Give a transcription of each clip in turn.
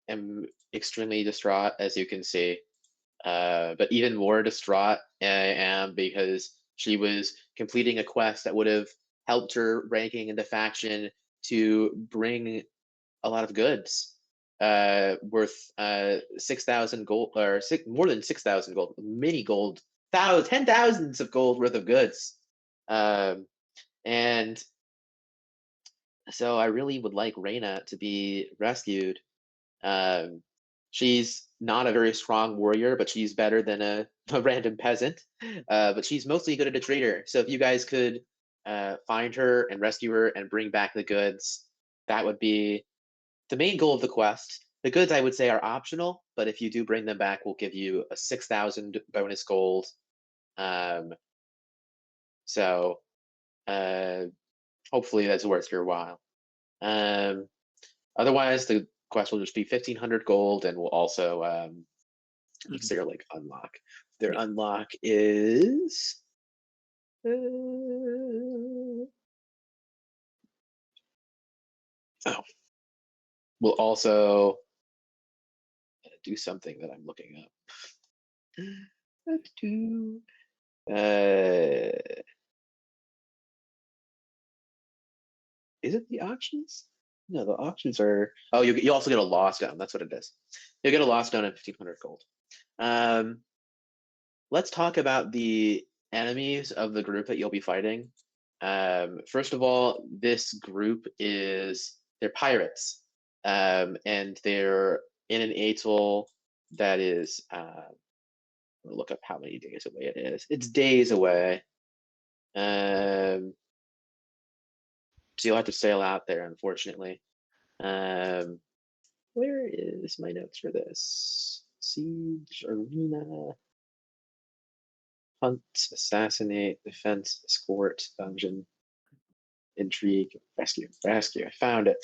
am extremely distraught, as you can see. But even more distraught I am because she was completing a quest that would have helped her ranking in the faction to bring a lot of goods worth 6,000 gold, or more than 6,000 gold, many gold, ten thousands of gold worth of goods. And so I really would like Reina to be rescued. Um, she's not a very strong warrior, but she's better than a random peasant. But she's mostly good at a trader. So if you guys could find her and rescue her and bring back the goods, that would be the main goal of the quest. The goods, I would say, are optional, but if you do bring them back, we'll give you a 6,000 bonus gold. Um, so uh, hopefully that's worth your while. Um, Otherwise, the quest will just be 1,500 gold, and we'll also use their like unlock. Their unlock is. Oh, we'll also do something that I'm looking up. Is it the auctions? No, the auctions are. Oh, you also get a lost stone. That's what it is. You'll get a lost stone and 1,500 gold. Let's talk about the enemies of the group that you'll be fighting. First of all, this group they're pirates, and they're in an atoll that is. Look up how many days away it is. It's days away. So you'll have to sail out there, unfortunately. Where is my notes for this? Siege, arena, hunt, assassinate, defense, escort, dungeon, intrigue, rescue. I found it.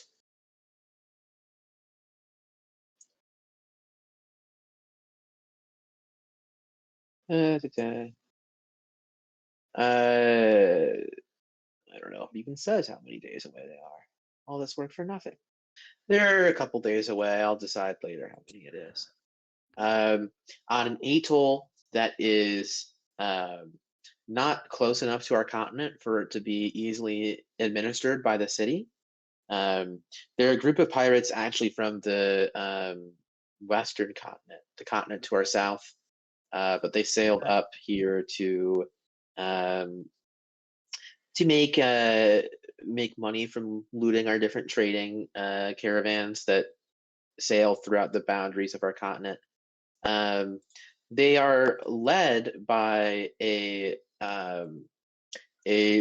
I don't know if it even says how many days away they are. All this work for nothing. They're a couple days away. I'll decide later how many it is. On an atoll that is not close enough to our continent for it to be easily administered by the city. They're a group of pirates actually from the western continent, the continent to our south, but they sailed up here um, to make money from looting our different trading caravans that sail throughout the boundaries of our continent. They are led by a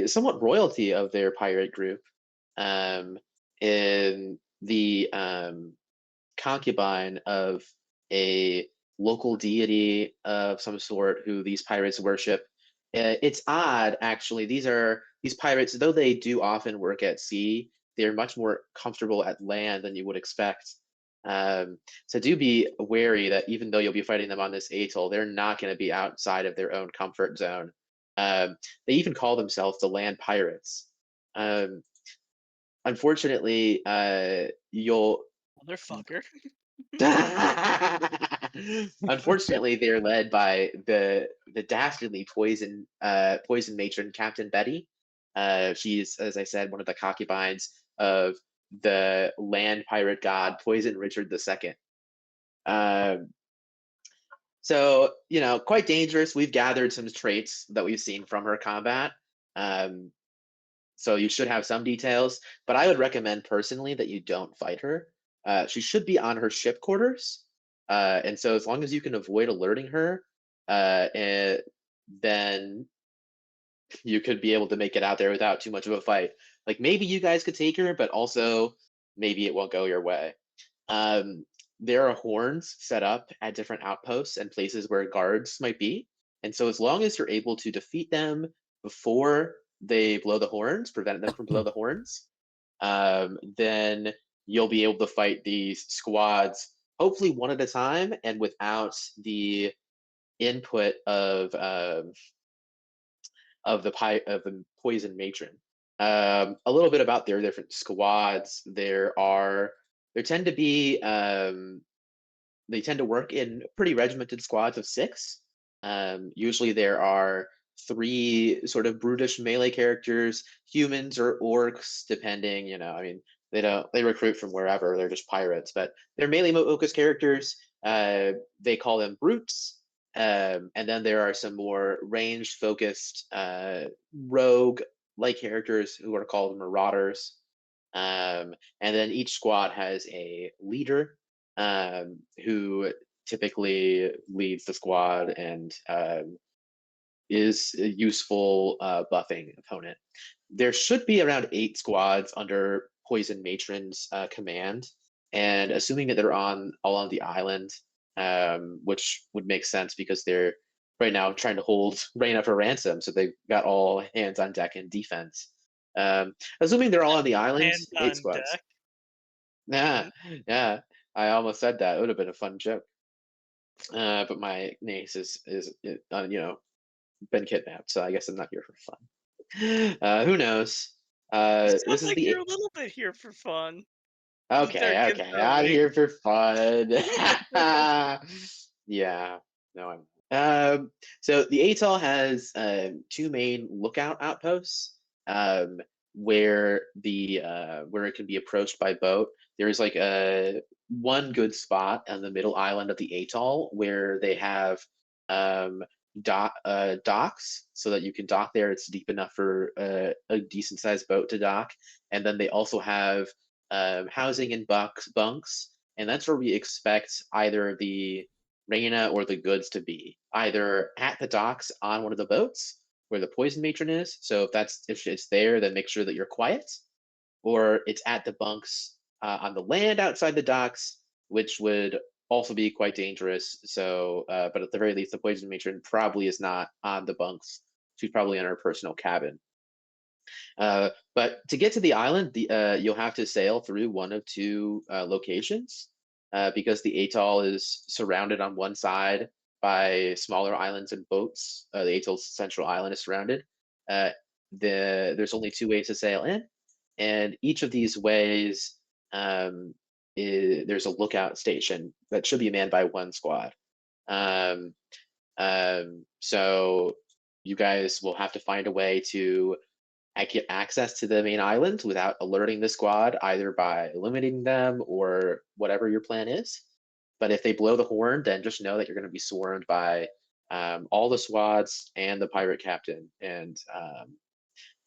somewhat royalty of their pirate group, in the concubine of a local deity of some sort who these pirates worship. It's odd, actually. These pirates, though they do often work at sea, they're much more comfortable at land than you would expect. So do be wary that even though you'll be fighting them on this atoll, they're not going to be outside of their own comfort zone. They even call themselves the land pirates. Unfortunately, you'll. Motherfucker. Unfortunately, they're led by the dastardly poison matron Captain Betty. She's, as I said, one of the concubines of the land pirate god Poison Richard II. So, quite dangerous. We've gathered some traits that we've seen from her combat. So you should have some details, but I would recommend personally that you don't fight her. She should be on her ship quarters. And so as long as you can avoid alerting her, then you could be able to make it out there without too much of a fight. Like maybe you guys could take her, but also maybe it won't go your way. There are horns set up at different outposts and places where guards might be. And so as long as you're able to defeat them before they blow the horns, prevent them from blow the horns, then you'll be able to fight these squads, hopefully one at a time and without the input of the poison matron. A little bit about their different squads. There tend to be they tend to work in pretty regimented squads of six. Usually there are three sort of brutish melee characters, humans or orcs, depending. I mean, they recruit from wherever. They're just pirates, but they're melee focused characters. They call them brutes. And then there are some more ranged focused rogue like characters who are called marauders. And then each squad has a leader who typically leads the squad and is a useful buffing opponent. There should be around 8 squads under Poison Matron's command, and assuming that they're all on the island, which would make sense because they're right now trying to hold Reina for ransom, so they've got all hands on deck in defense. Assuming they're all on the island, Hands 8 squads. deck. Yeah, yeah. I almost said that. It would have been a fun joke. But my niece is been kidnapped, so I guess I'm not here for fun. Who knows? You This sound is like you're the a little bit here for fun. They're Okay, okay. I'm concerning. here for fun. Yeah, no, I'm. So the atoll has two main lookout outposts, where it can be approached by boat. There's like a one good spot on the middle island of the atoll where they have um, docks so that you can dock there. It's deep enough for a decent sized boat to dock, and then they also have housing in bunks, and that's where we expect either the Reina or the goods to be, either at the docks on one of the boats where the poison matron is. So if it's there, then make sure that you're quiet, or it's at the bunks on the land outside the docks, which would also be quite dangerous. So, but at the very least, the poison matron probably is not on the bunks. She's probably in her personal cabin. But to get to the island, you'll have to sail through one of two locations because the atoll is surrounded on one side by smaller islands and boats. The atoll's central island is surrounded. Uh, there's only 2 ways to sail in, and each of these ways there's a lookout station that should be manned by one squad. Um, so you guys will have to find a way to get access to the main island without alerting the squad, either by eliminating them or whatever your plan is. But if they blow the horn, then just know that you're going to be swarmed by all the squads and the pirate captain, and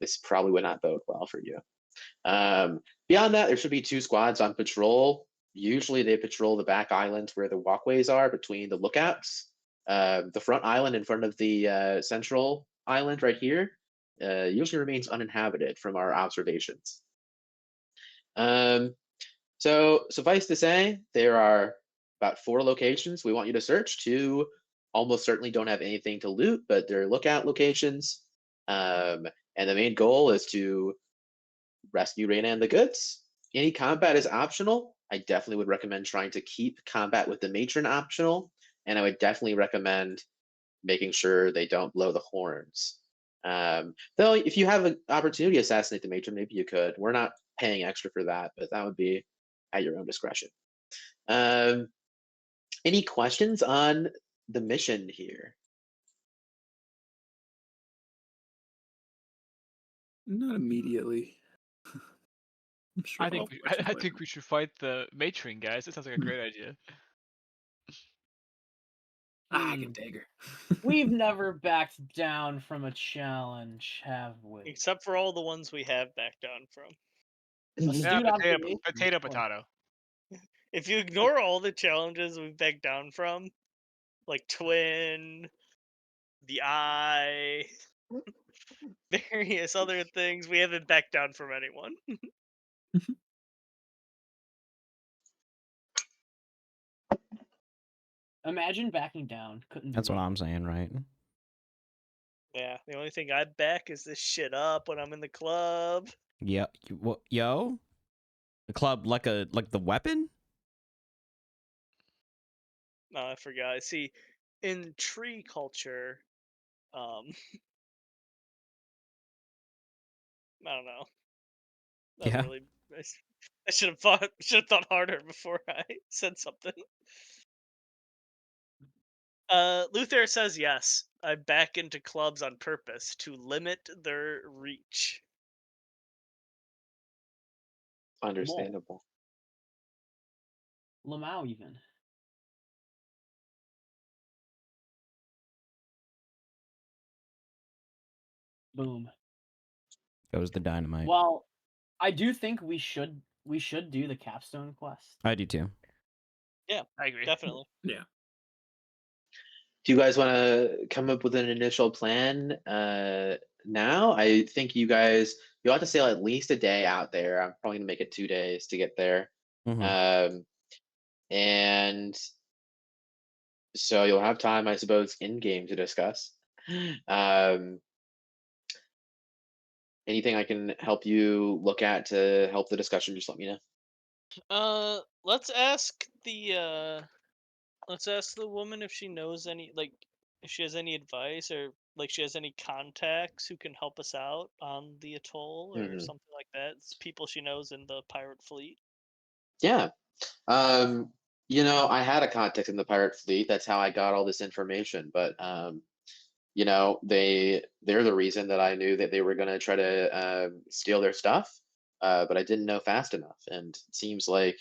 this probably would not bode well for you. Beyond that, there should be 2 squads on patrol. Usually, they patrol the back islands where the walkways are between the lookouts. The front island in front of the central island, right here, usually remains uninhabited from our observations. Um, so, suffice to say, there are about 4 locations we want you to search. 2 almost certainly don't have anything to loot, but they're lookout locations. And the main goal is to rescue Reina and the goods. Any combat is optional. I definitely would recommend trying to keep combat with the matron optional, and I would definitely recommend making sure they don't blow the horns. Though, if you have an opportunity to assassinate the matron, maybe you could. We're not paying extra for that, but that would be at your own discretion. Um, any questions on the mission here? Not immediately. I'm sure I I'll think have we, questions I later. think we should fight the matron, guys. That sounds like a great idea. I can take her. We've never backed down from a challenge, have we? Except for all the ones we have backed down from. Yeah, Astute observation. potato. If you ignore all the challenges we've backed down from, like Twin, the Eye, various other things, we haven't backed down from anyone. Imagine backing down. Couldn't be That's what me. I'm saying, right? Yeah, the only thing I back is this shit up when I'm in the club. Yeah. What? Yo, the club like the weapon? No, I forgot. See, in tree culture, um, I don't know. That Yeah. really, I should have thought harder before I said something. Luther says yes. I back into clubs on purpose to limit their reach. Understandable. Lamau even. Boom. Goes the dynamite. Well, I do think we should do the capstone quest. I do too. Yeah, I agree. definitely. Yeah. Do you guys want to come up with an initial plan now? I think you'll have to sail at least a day out there. I'm probably gonna make it 2 days to get there. Mhm. And so you'll have time, I suppose, in game to discuss. Um, anything I can help you look at to help the discussion, just let me know. Let's ask the woman if she knows any, like, if she has any advice, or like she has any contacts who can help us out on the atoll or Mhm. something like that. It's people she knows in the pirate fleet. Yeah. I had a contact in the pirate fleet. That's how I got all this information. But they're the reason that I knew that they were gonna try to steal their stuff. But I didn't know fast enough, and it seems like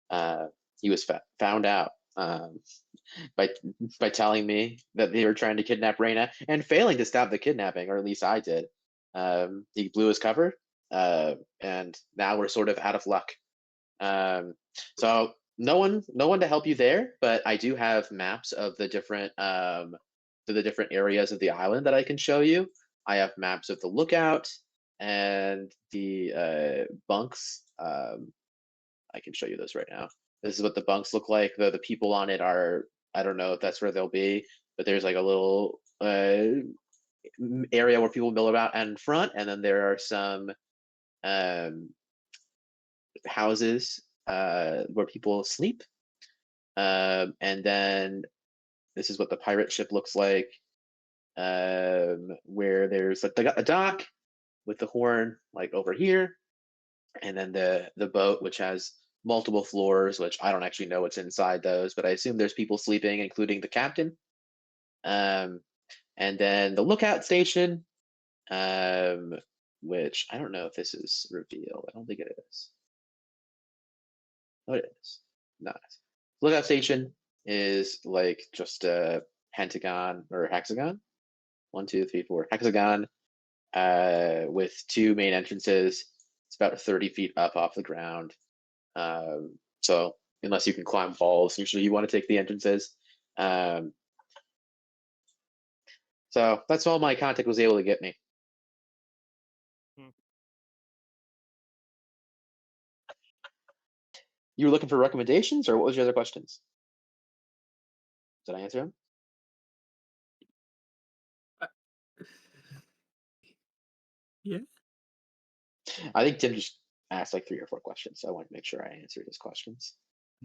uh, he was found out by telling me that they were trying to kidnap Reina and failing to stop the kidnapping, or at least I did. He blew his cover, and now we're sort of out of luck. So no one to help you there, but I do have maps of the different areas of the island that I can show you. I have maps of the lookout and the bunks. I can show you those right now. This is what the bunks look like. The people on it are, I don't know if that's where they'll be, but there's like a little area where people mill about in front, and then there are some um, houses where people sleep. And then this is what the pirate ship looks like, where there's a dock with the horn like over here, and then the boat, which has multiple floors, which I don't actually know what's inside those, but I assume there's people sleeping, including the captain. Um, and then the lookout station, um, which I don't know if this is revealed. I don't think it is. Oh, it is. Nice. Lookout station is like just a pentagon or hexagon. 1, 2, 3, 4 hexagon with two main entrances. It's about 30 feet up off the ground. So unless you can climb walls, usually you want to take the entrances. So that's all my contact was able to get me. Hmm. You were looking for recommendations, or what was your other questions? Did I answer them? Yeah. I think Tim just asked like 3 or 4 questions, so I wanted to make sure I answered his questions.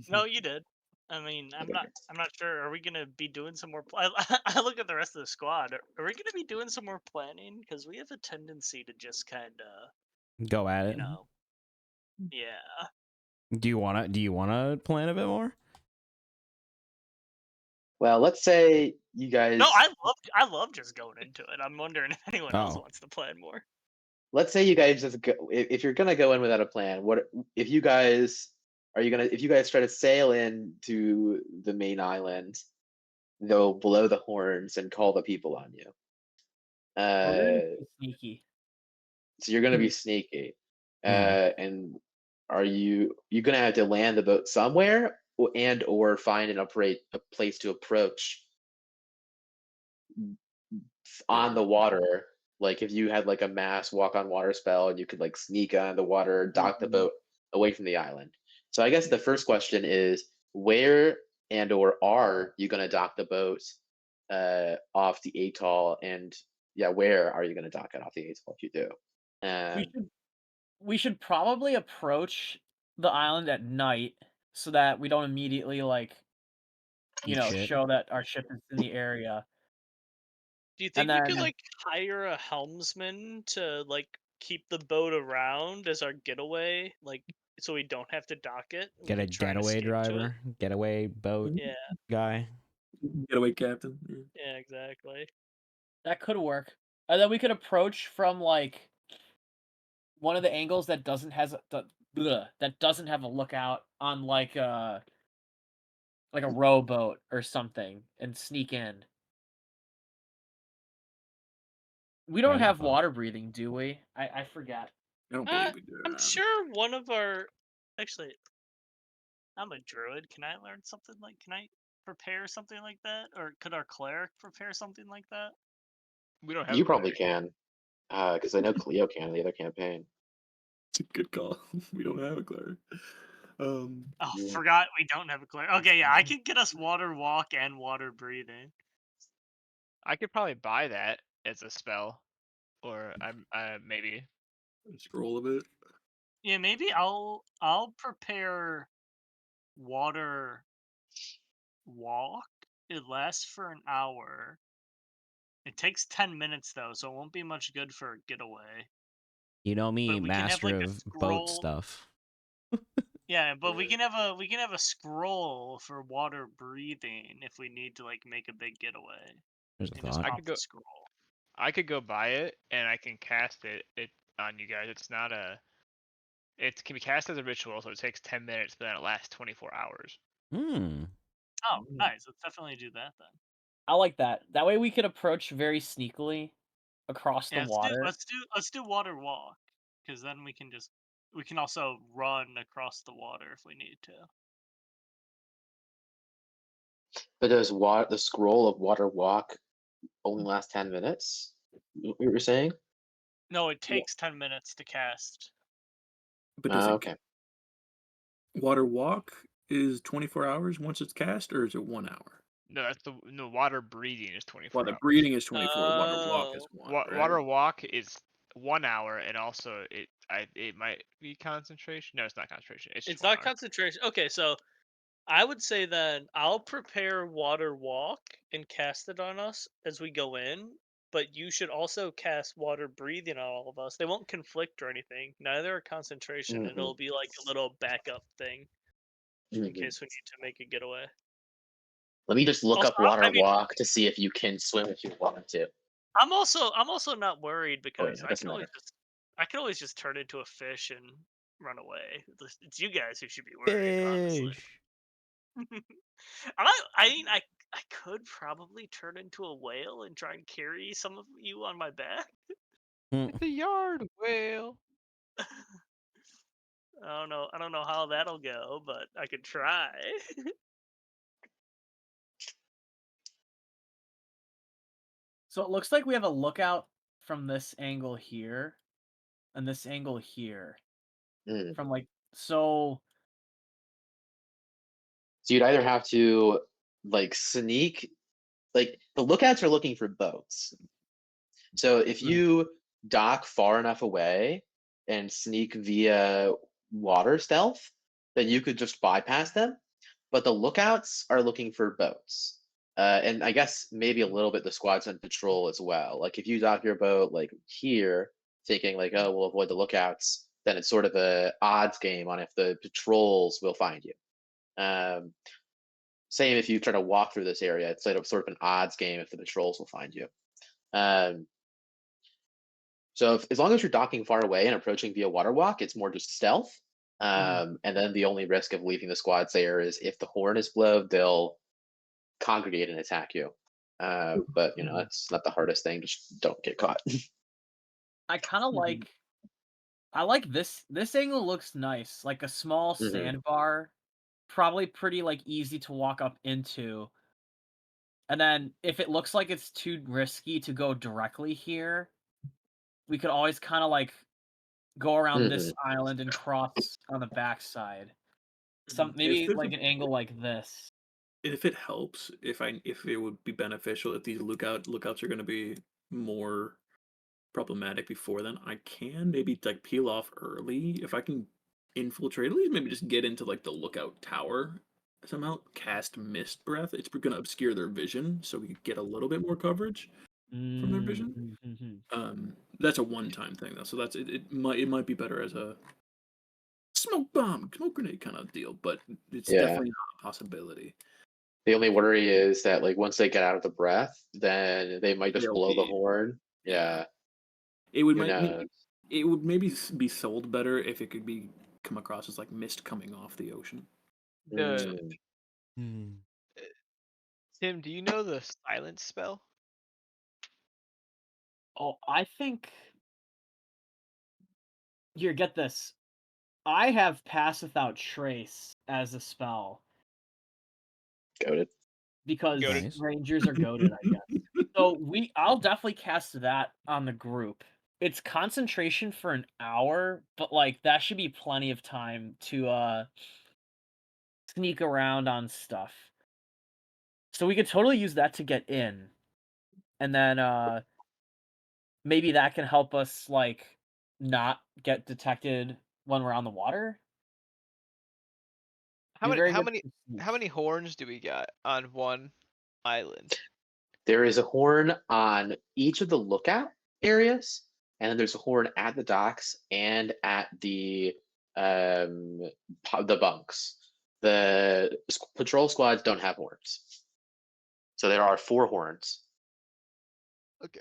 No, you did. I mean, I'm Okay, not. great. I'm not sure. Are we gonna be doing some more? I look at the rest of the squad. Are we gonna be doing some more planning? Because we have a tendency to just kind of, Go at you it. know, yeah. Do you wanna plan a bit more? Well, let's say you guys. No, I love just going into it. I'm wondering if anyone else Oh. wants to plan more. Let's say you guys just go. If you're gonna go in without a plan, what if you guys are you gonna if you guys try to sail in to the main island, they'll blow the horns and call the people on you. We're gonna Uh, be sneaky. so you're gonna be sneaky. Hmm. And are you gonna have to land the boat somewhere, or find a place to approach on the water? Like if you had like a mass walk on water spell, and you could like sneak on the water, dock the Mhm. boat away from the island. So I guess the first question is, where and or are you gonna dock the boat off the atoll? And yeah, where are you gonna dock it off the atoll if you do? We Um, should we should probably approach the island at night so that we don't immediately Eat shit. show that our ship is in the area. Do you And think we could then like hire a helmsman to like keep the boat around as our getaway, like so we don't have to dock it? We Get a could try and getaway escape to it. driver, getaway boat Yeah. guy. Getaway captain. Yeah. Yeah, exactly. That could work. And then we could approach from like one of the angles that doesn't that doesn't have a lookout on like a rowboat or something and sneak in. We don't have Yeah. water breathing, do we? I forget. I don't Uh, believe we do. I'm sure one of our actually, I'm a druid. Can I learn something like? Can I prepare something like that, or could our cleric prepare something like that? We don't have You a probably cleric. can, because I know Cleo can in the other campaign. It's a good call. We don't have a cleric. Oh, Yeah. forgot we don't have a cleric. Okay, yeah, I can get us water walk and water breathing. I could probably buy that as a spell, or I'm maybe. Scroll of it. Yeah, maybe I'll prepare water walk. It lasts for an hour. It takes 10 minutes though, so it won't be much good for a getaway. You know me, But we can have like master a of boat scroll. stuff. Yeah, but we can have a scroll for water breathing if we need to like make a big getaway. There's a And just thought. I pop could the go. scroll. I could go buy it and I can cast it on you guys. It's not a. It can be cast as a ritual, so it takes 10 minutes, but then it lasts 24 hours. Hmm. Oh, nice. Let's definitely do that then. I like that. That way we could approach very sneakily across the Yeah, water. let's do water walk, because then we can also run across the water if we need to. But does the scroll of water walk only last 10 minutes? What you were saying? No, it takes 10 minutes to cast. But does it Okay. water walk is 24 hours once it's cast, or is it 1 hour? No, that's the water breathing is 24 Water hours. breathing is 24. Water walk is Oh. 1. Right? Water walk is 1 hour, and also it might be concentration. No, it's not concentration. It's just It's 1 not hour. concentration. Okay, so I would say then I'll prepare water walk and cast it on us as we go in, but you should also cast water breathing on all of us. They won't conflict or anything. Neither are concentration, and hmm it'll be like a little backup thing in hmm case we need to make a getaway. Let me just look Also, up water I mean, walk to see if you can swim if you want to. I'm also not worried Oh, yeah, because it doesn't matter. I can always just turn into a fish and run away. It's you guys who should be worried, honestly. Fish. I mean, I could probably turn into a whale and try and carry some of you on my back. Hmm. It's a yard whale. I don't know how that'll go, but I could try. So it looks like we have a lookout from this angle here and this angle here. Mm. From like so So you'd either have to like sneak, like the lookouts are looking for boats. So if you dock far enough away and sneak via water stealth, then you could just bypass them. But the lookouts are looking for boats. And I guess maybe a little bit the squads on patrol as well. Like if you dock your boat like here, thinking like, oh, we'll avoid the lookouts, then it's sort of a odds game on if the patrols will find you. Um, Same if you try to walk through this area, it's sort of an odds game if the patrols will find you. Um, so as long as you're docking far away and approaching via water walk, it's more just stealth. And then the only risk of leaving the squads there is if the horn is blown, they'll congregate and attack you. But you know, that's not the hardest thing. Just don't get caught. I kind of like I like this angle looks nice. Like a small sandbar, probably pretty like easy to walk up into. And then if it looks like it's too risky to go directly here, we could always kind of like go around this island and cross on the backside. Maybe like an angle like this. If it helps, if it would be beneficial if these lookouts are going to be more problematic before then, I can maybe like peel off early if I can infiltrate, at least maybe just get into like the lookout tower somehow, cast mist breath. It's going to obscure their vision, so we could get a little bit more coverage from their vision. That's a one-time thing though, so that's it might be better as a smoke grenade kind of deal, but it's definitely not a possibility. The only worry is that like once they get out of the breath, then they might just They'll blow the be horn. yeah. Yeah, It would who might knows? it would maybe be sold better if it could be come across as like mist coming off the ocean. The Mm. Hmm. Tim, do you know the silence spell? Oh, I think here, get this. I have Pass Without Trace as a spell Goated. because Goated. Nice. Rangers are goaded, I guess. So I'll definitely cast that on the group. It's concentration for an hour, but like that should be plenty of time to sneak around on stuff. So we could totally use that to get in. And then maybe that can help us like not get detected when we're on the water. How Be many very how good many for sneak. how many horns do we got on one island? There is a horn on each of the lookout areas, and then there's a horn at the docks and at um the bunks. The patrol squads don't have horns, so there are 4 horns. Okay.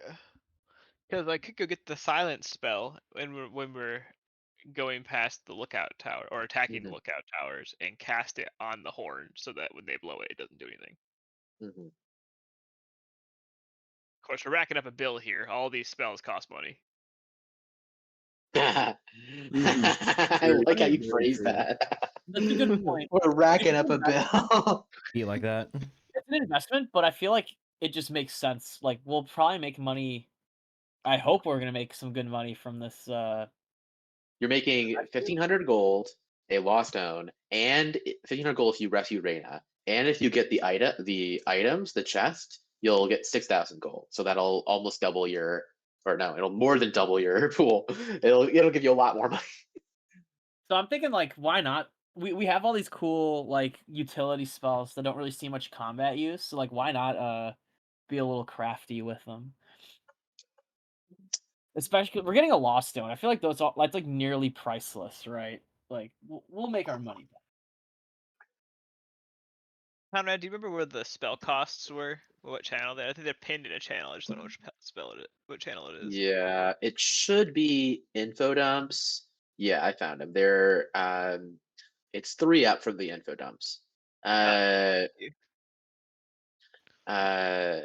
Because I could go get the silence spell when we're going past the lookout tower or attacking the Hmm. lookout towers and cast it on the horn so that when they blow it, it doesn't do anything. Hmm. Of course, we're racking up a bill here. All these spells cost money. I Very like how true, you very phrase true. that. That's a good point. We're racking It's up an a bill. Be like that. it's an investment, but I feel like it just makes sense. Like we'll probably make money. I hope we're gonna make some good money from this. You're making 1,500 gold, a lost stone, and 1,500 gold if you rescue Reyna. And if you get the items, the chest, you'll get 6,000 gold. So that'll almost double your, or no, it'll more than double your pool. It'll give you a lot more money. So I'm thinking like, why not? We have all these cool like utility spells that don't really see much combat use. So like, why not be a little crafty with them? Especially we're getting a lost stone. I feel like that's like nearly priceless, right? Like we'll make our money back. Conrad, do you remember where the spell costs were? What channel they? I think they're pinned in a channel. I just don't know which what channel it is. Yeah, it should be info dumps. Yeah, I found them. It's 3 up from the info dumps. Uh, You. uh,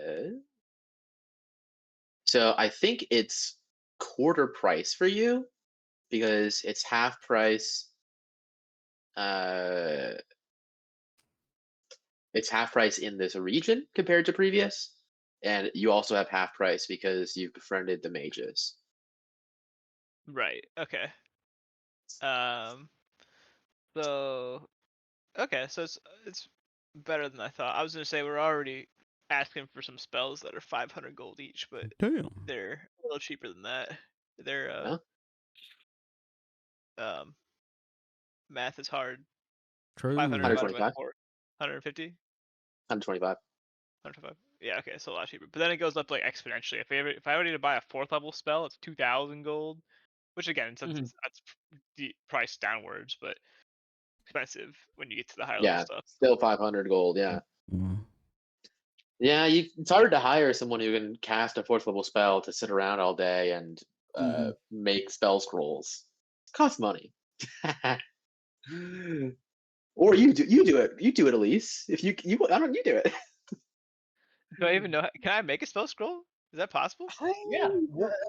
so I think it's quarter price for you because it's half price. Uh, it's half price in this region compared to previous, and you also have half price because you've befriended the mages. Right. Okay. Um. So okay. So it's better than I thought. I was gonna say we're already asking for some spells that are 500 gold each, but Damn. they're a little cheaper than that. They're Huh? um math is hard. True. 500 divided by 125, 4, 150, 125. 125. Yeah, okay, so a lot cheaper. But then it goes up like exponentially. If I were to buy a 4th level spell, it's 2,000 gold, which again, since Mhm. that's priced downwards, but expensive when you get to the higher level Yeah, stuff. still 500 gold. Yeah. Mm. Yeah, it's hard to hire someone who can cast a 4th level spell to sit around all day and make spell scrolls. It costs money. Or you do it, Elise. If I don't you do it. Do I even know? Can I make a spell scroll? Is that possible? Yeah.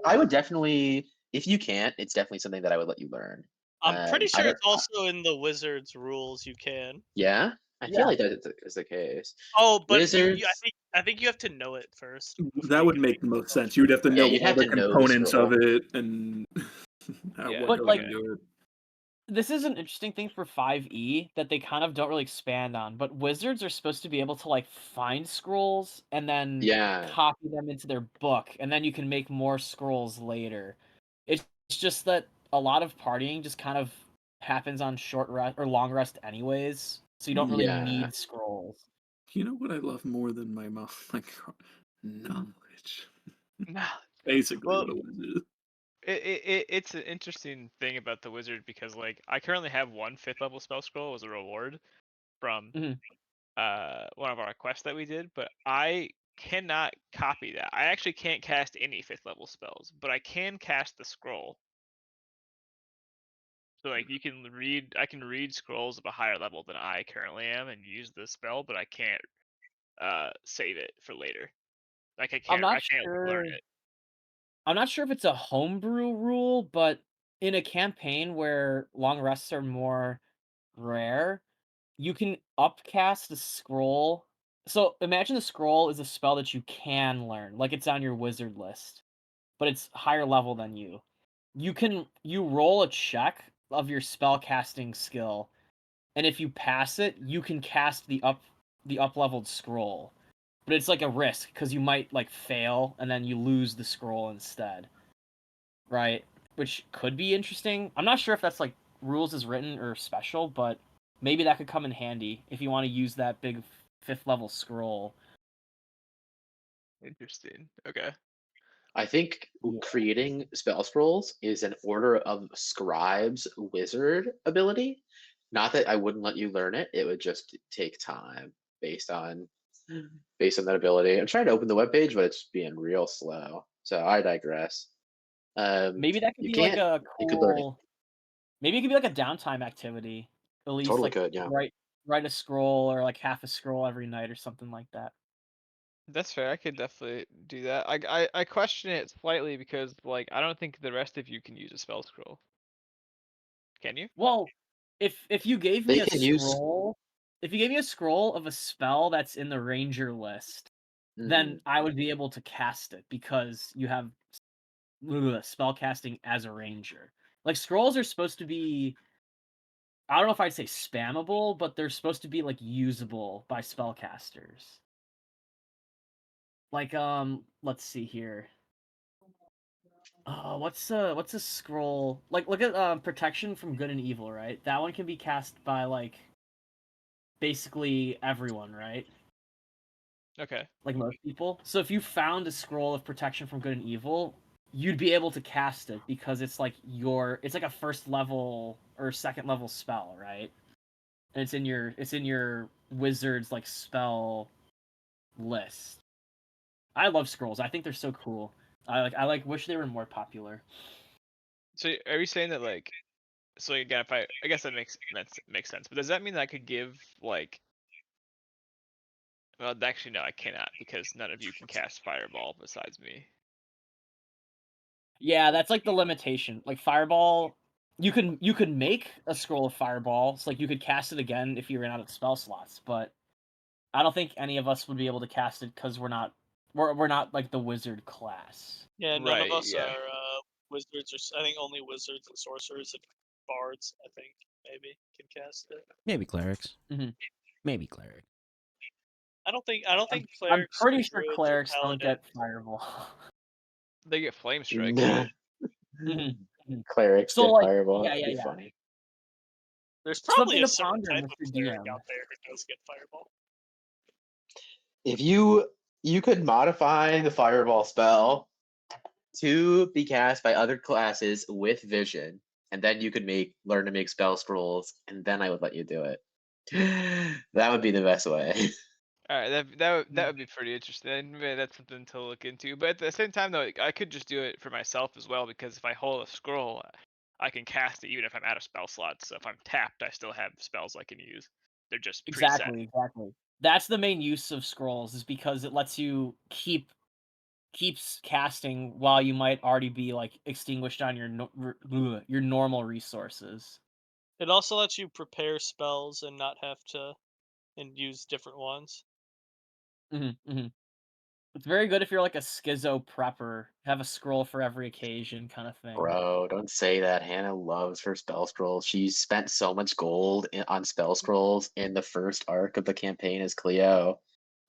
I would definitely, if you can't, it's definitely something that I would let you learn. I'm pretty I sure don't. it's also in the Wizards rules you can. Yeah, I feel Yeah. like that is the case. Oh, but you Wizards. I think you have to know it first before That you would can make make the the most spell sense. You would have to Yeah, know you'd all have the to know the components of scroll. it and Yeah. what But, goes like, into it. This is an interesting thing for 5e that they kind of don't really expand on, but wizards are supposed to be able to like find scrolls and then Yeah, copy them into their book, and then you can make more scrolls later. It's just that a lot of partying just kind of happens on short rest or long rest anyways, so you don't really yeah, need scrolls. You know what I love more than my mouth? Like knowledge. Nah. Basically Well, what a wizard is. it's an interesting thing about the wizard because like I currently have one 5th level spell scroll as a reward from Mhm. one of our quests that we did, but I cannot copy that. I actually can't cast any 5th level spells, but I can cast the scroll. So like you can read, I can read scrolls of a higher level than I currently am and use the spell, but I can't save it for later. Like I'm not I can't learn sure. it. I'm not sure if it's a homebrew rule, but in a campaign where long rests are more rare, you can upcast a scroll. So imagine the scroll is a spell that you can learn, like it's on your wizard list, but it's higher level than you. You roll a check of your spell casting skill, and if you pass it, you can cast the up leveled scroll. But it's like a risk because you might like fail and then you lose the scroll instead. Right? Which could be interesting. I'm not sure if that's like rules as written or special, but maybe that could come in handy if you want to use that big 5th level scroll. Interesting. Okay. I think Yeah. creating spell scrolls is an order of scribe's wizard ability. Not that I wouldn't let you learn it; it would just take time based on that ability. I'm trying to open the webpage, but it's being real slow. So I digress. Maybe that could You be like can't. a You could learn it. cool. Maybe it could be like a downtime activity. At least Totally like could. Yeah. write a scroll or like half a scroll every night or something like that. That's fair. I could definitely do that. I question it slightly because like I don't think the rest of you can use a spell scroll. Can you? Well, if you gave They me a can use. scroll, if you gave me a scroll of a spell that's in the ranger list, then Mhm. I would be able to cast it because you have spell casting as a ranger. Like scrolls are supposed to be, I don't know if I'd say spammable, but they're supposed to be like usable by spellcasters. Like let's see here. What's a scroll? Like look at protection from good and evil, right? That one can be cast by like basically everyone, right? Okay. Like most people. So if you found a scroll of protection from good and evil, you'd be able to cast it because it's like it's like a first level or second level spell, right? And it's in your wizard's like spell list. I love scrolls. I think they're so cool. I like wish they were more popular. So are you saying that like so again if I guess that makes sense, but does that mean that I could give like well actually no I cannot because none of you can cast fireball besides me. Yeah, that's like the limitation. Like fireball, you could make a scroll of fireball, so like you could cast it again if you ran out of spell slots, but I don't think any of us would be able to cast it because we're not like the wizard class. Yeah, none of Right, us yeah. are wizards, or I think only wizards and sorcerers and bards, I think, maybe can cast it. Maybe clerics. Mhm. Maybe cleric. I don't think I'm clerics or pretty sure druids or clerics don't paladins. get fireball. They get flame strike though. Mhm, mhm. Clerics So get like, fireball. yeah, That'd yeah, be yeah. funny. There's probably Something a to certain ponder, type of Mr. cleric DM. out there who does get fireball. If you could modify the fireball spell to be cast by other classes with vision, and then you could learn to make spell scrolls, and then I would let you do it. That would be the best way. All right, that would be pretty interesting. Maybe that's something to look into. But at the same time, though, like, I could just do it for myself as well because if I hold a scroll, I can cast it even if I'm out of spell slots. So if I'm tapped, I still have spells I can use. They're just preset. Exactly. That's the main use of scrolls is because it lets you keeps casting while you might already be like extinguished on your normal resources. It also lets you prepare spells and not have to and use different ones. Mm-hmm. It's very good if you're like a schizo prepper, have a scroll for every occasion kind of thing. Bro, don't say that. Hannah loves her spell scrolls. She spent so much gold on spell scrolls in the first arc of the campaign as Cleo.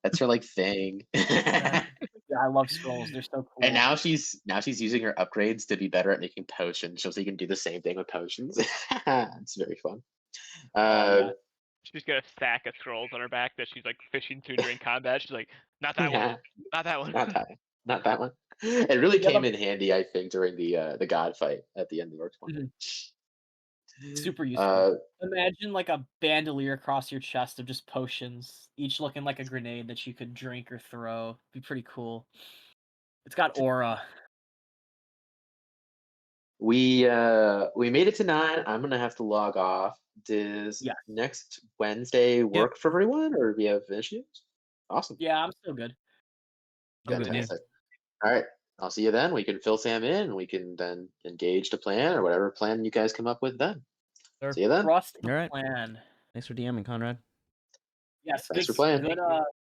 That's her like thing. Yeah, I love scrolls. They're so cool. And now she's using her upgrades to be better at making potions, so she can do the same thing with potions. It's very fun. Yeah. She's got a stack of scrolls on her back that she's like fishing through during combat. She's like, not that Yeah, one, not that one. not that one. It really Yeah, came in handy, I think, during the god fight at the end of Arc 20. Mhm. Super useful. Uh, Imagine like a bandolier across your chest of just potions, each looking like a grenade that you could drink or throw. Be pretty cool. It's got aura. we made it to 9. I'm gonna have to log off. Does Yeah. next Wednesday work for everyone, or do we have issues? Awesome. Yeah, I'm still good. I'm good, yeah. Fantastic. All right. I'll see you then. We can fill Sam in, and we can then engage the plan or whatever plan you guys come up with then. They're See you then. trust the All right. plan. Thanks for DMing, Conrad. Yes, Thanks good, for playing. good,